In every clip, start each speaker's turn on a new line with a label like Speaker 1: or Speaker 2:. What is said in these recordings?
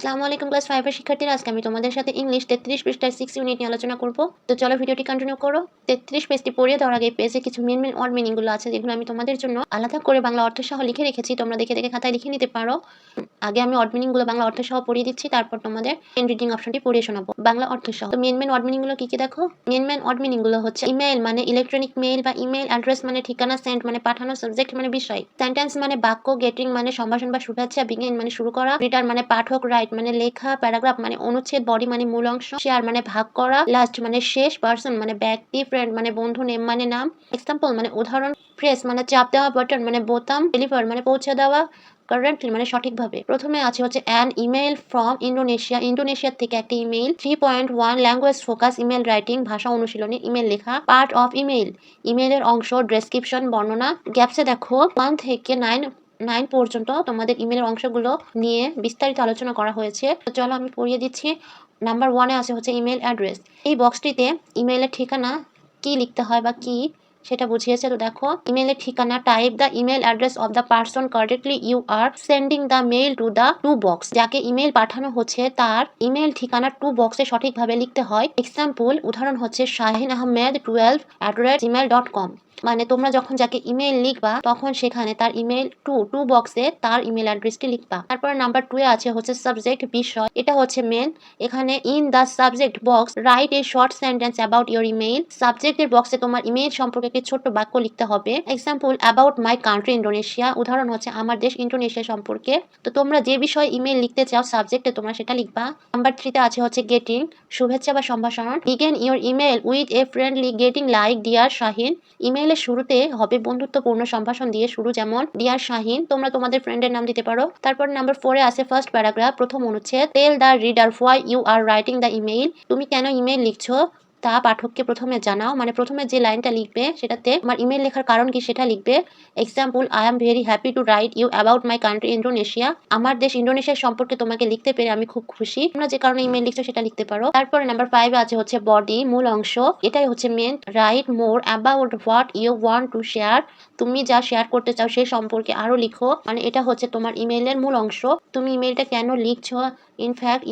Speaker 1: আসসালামু আলাইকুম ক্লাস 5 এর শিক্ষার্থীরা, আজকে আমি তোমাদের সাথে ইংলিশ 33 পৃষ্ঠার 6 ইউনিট নিয়ে আলোচনা করব। তো চলো ভিডিওটি কন্টিনিউ করো। 33 পেজটি পড়িয়ে দেওয়ার আগে পেজে কিছু মেন ওয়ার্ড মিনিং গুলো আছে, যেগুলো আমি তোমাদের জন্য আলাদা করে বাংলা অর্থ সহ লিখে রেখেছি। তোমরা দেখে দেখে খাতায় লিখে নিতে পারো। আগে আমি ওয়ার্ড মিনিং গুলো বাংলা অর্থ সহ পড়িয়ে দিচ্ছি, তারপর তোমাদের পেন রিডিং অপশনটি পড়িয়ে শোনাবো বাংলা অর্থ সহ। তো মেন ওয়ার্ড মিনিং গুলো কি কি দেখো। মেন ওয়ার্ড মিনিং গুলো হচ্ছে ইমেল মানে ইলেকট্রনিক মেইল বা ইমেল অ্যাড্রেস মানে ঠিকানা, সেন্ড মানে পাঠানো, সাবজেক্ট মানে বিষয়, সেন্টেন্স মানে বাক্য, গেটিং মানে সম্ভাষণ বা শুভেচ্ছা, বিগিন মানে শুরু করা, রিডার মানে পাঠক, রাইট মানে লেখা, প্যারাগ্রাফ মানে অনুচ্ছেদ, বডি মানে মূল অংশ, শেয়ার মানে ভাগ করা, লাস্ট মানে শেষ, পার্সন মানে ব্যক্তি, ফ্রেন্ড মানে বন্ধু, নেম মানে নাম, এক্সাম্পল মানে উদাহরণ, প্রেস মানে চাপ দেওয়া, বাটন মানে বোতাম, ডেলিভার মানে পৌঁছে দেওয়া, কারেন্টলি মানে সঠিকভাবে। প্রথমে আছে হচ্ছে an email from Indonesia, Indonesia থেকে একটা email. 3.1 language focus, email writing ভাষা অনুশীলনী, ইমেল লেখা। পার্ট অফ ইমেল, ইমেলের অংশ, ডেসক্রিপশন বর্ণনা। গ্যাপসে দেখো 1 থেকে 9 পর্যন্ত তোমাদের ইমেলের অংশগুলো নিয়ে বিস্তারিত আলোচনা করা হয়েছে। তো চলো আমি পড়িয়ে দিচ্ছি। নাম্বার 1-এ আছে হচ্ছে ইমেল অ্যাড্রেস। এই বক্সটিতে ইমেলের ঠিকানা কি লিখতে হয় বা কি সেটা বুঝিয়েছে। তো দেখো, ইমেলের ঠিকানা, type the email address of the person correctly you are sending the mail to the to box. যাকে ইমেল পাঠানো হচ্ছে তার ইমেল ঠিকানা টু বক্সে সঠিকভাবে লিখতে হয়। এক্সাম্পল উদাহরণ হচ্ছে শাহিন আহমেদ 12@gmail.com। মানে তোমরা যখন যাকে ইমেল লিখবা তখন সেখানে তার ইমেল টু বক্সে তার ইমেল অ্যাড্রেসটি লিখবা। তারপরে নাম্বার 2-এ আছে হচ্ছে সাবজেক্ট, বিষয়। এটা হচ্ছে মেন। এখানে in the subject box write a short sentence about your email. সাবজেক্টের বক্সে তোমার ইমেল সম্পর্কে একটি ছোট্ট বাক্য লিখতে হবে। Example about my country Indonesia, উদাহরণ হচ্ছে আমার দেশ ইন্দোনেশিয়া সম্পর্কে। তো তোমরা যে বিষয়ে ইমেল লিখতে চাও সাবজেক্টে তোমরা সেটা লিখবা। নাম্বার 3-তে আছে হচ্ছে গেটিং, শুভেচ্ছা বা সম্ভাষণ। Begin your email with a friendly greeting like dear Shahin. ইমেইলের শুরুতে হবে বন্ধুত্বপূর্ণ সম্ভাষণ দিয়ে শুরু, যেমন ডিয়ার শাহিন। তোমরা তোমাদের ফ্রেন্ডের নাম দিতে পারো। তারপর নাম্বার 4-এ আছে ফার্স্ট প্যারাগ্রাফ, প্রথম অনুচ্ছেদ। Tell the reader why you are writing the email. তুমি কেন ইমেইল লিখছো তা পাঠককে প্রথমে জানাও। মানে প্রথমে যে লাইনটা লিখবে সেটাতে তোমার ইমেল লেখার কারণ কি সেটা লিখবে। Example I am very happy to write you about my country Indonesia. আমার দেশ ইন্দোনেশিয়া সম্পর্কে তোমাকে লিখতে পেরে আমি খুব খুশি। তোমরা যে কারণে ইমেল লিখছো সেটা লিখতে পারো। তারপরে নাম্বার 5-এ আছে হচ্ছে বডি, মূল অংশ। এটাই হচ্ছে main. Write more about what you want to share. তুমি যা শেয়ার করতে চাও সে সম্পর্কে আরো লিখো। মানে এটা হচ্ছে তোমার ইমেইলের মূল অংশ। তুমি ইমেইলটা কেন লিখছো, ইনফ্যাক্ট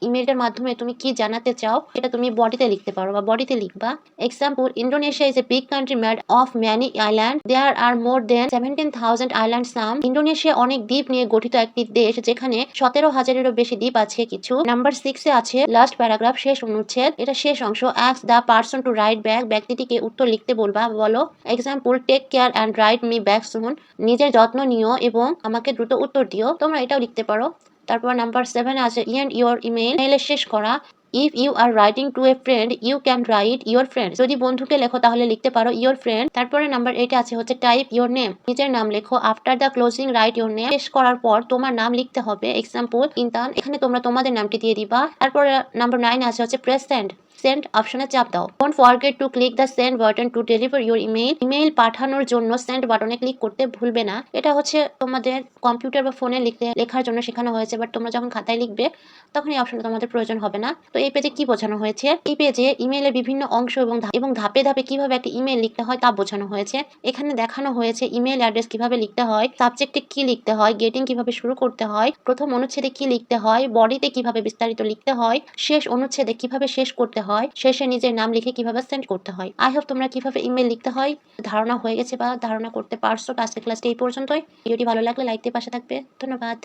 Speaker 1: ইমেইলটার মাধ্যমে তুমি কি জানাতে চাও এটা তুমি বডিতে লিখতে পারো বা বডিতে লিখবা। Example Indonesia is a big country made of many island, there are more than 17,000 island some. Indonesia অনেক দ্বীপ নিয়ে গঠিত একটি দেশ, যেখানে 17,000-এরও বেশি দ্বীপ আছে কিছু। নাম্বার 6-এ আছে লাস্ট প্যারাগ্রাফ, শেষ অনুচ্ছেদ। এটা শেষ অংশ। Ask the person to write back, ব্যক্তিটিকে উত্তর লিখতে বলো। Example take care and write me back soon. নিজের যত্ন নিও এবং আমাকে দ্রুত উত্তর দিও। তোমরা এটাও লিখতে পারো। তারপর নাম্বার 7-এ আছে এন্ড ইউর ইমেল, ইমেইলের শেষ করা। If you are writing to a friend you can write your friend. যদি বন্ধুকে লেখো তাহলে লিখতে পারো ইউর ফ্রেন্ড। তারপরে নাম্বার 8-এ আছে হচ্ছে টাইপ ইউর নেম, নিজের নাম লেখো। After the closing write your name, শেষ করার পর তোমার নাম লিখতে হবে। এক্সাম্পল ইন্তান, এখানে তোমরা তোমাদের নামটি দিয়ে দিবা। তারপরে নাম্বার 9-এ আছে হচ্ছে প্রেস সেন্ড অপশনে চাপ দাও। Don't forget to click the send button to deliver your email. Email পাঠানোর জন্য সেন্ড বাটনে ক্লিক করতে ভুলবে না। এটা হচ্ছে তোমাদের কম্পিউটার বা ফোনে লেখার জন্য শেখানো হয়েছে, বাট তোমরা যখন খাতায় লিখবে তখন এই অপশনটা তোমাদের প্রয়োজন হবে না। তো এই পেজে কি বোঝানো হয়েছে, এই পেজে ইমেলের বিভিন্ন অংশ এবং ধাপে ধাপে কিভাবে একটা ইমেল লিখতে হয় তা বোঝানো হয়েছে। এখানে দেখানো হয়েছে ইমেল অ্যাড্রেস কিভাবে লিখতে হয়, সাবজেক্টে কি লিখতে হয়, গেটিং কিভাবে শুরু করতে হয়, প্রথম অনুচ্ছেদে কি লিখতে হয়, বডিতে কিভাবে বিস্তারিত লিখতে হয়, শেষ অনুচ্ছেদে কিভাবে শেষ করতে হয়, শেষে নিজের নাম লিখে কিভাবে সেন্ড করতে হয়। আই হোপ তোমরা কিভাবে ইমেল লিখতে হয় ধারণা হয়ে গেছে বা ধারণা করতে পারছো। আজকের ক্লাসটা এই পর্যন্তই। ভিডিওটি ভালো লাগলে লাইক দিয়ে পাশে থাকবে। ধন্যবাদ।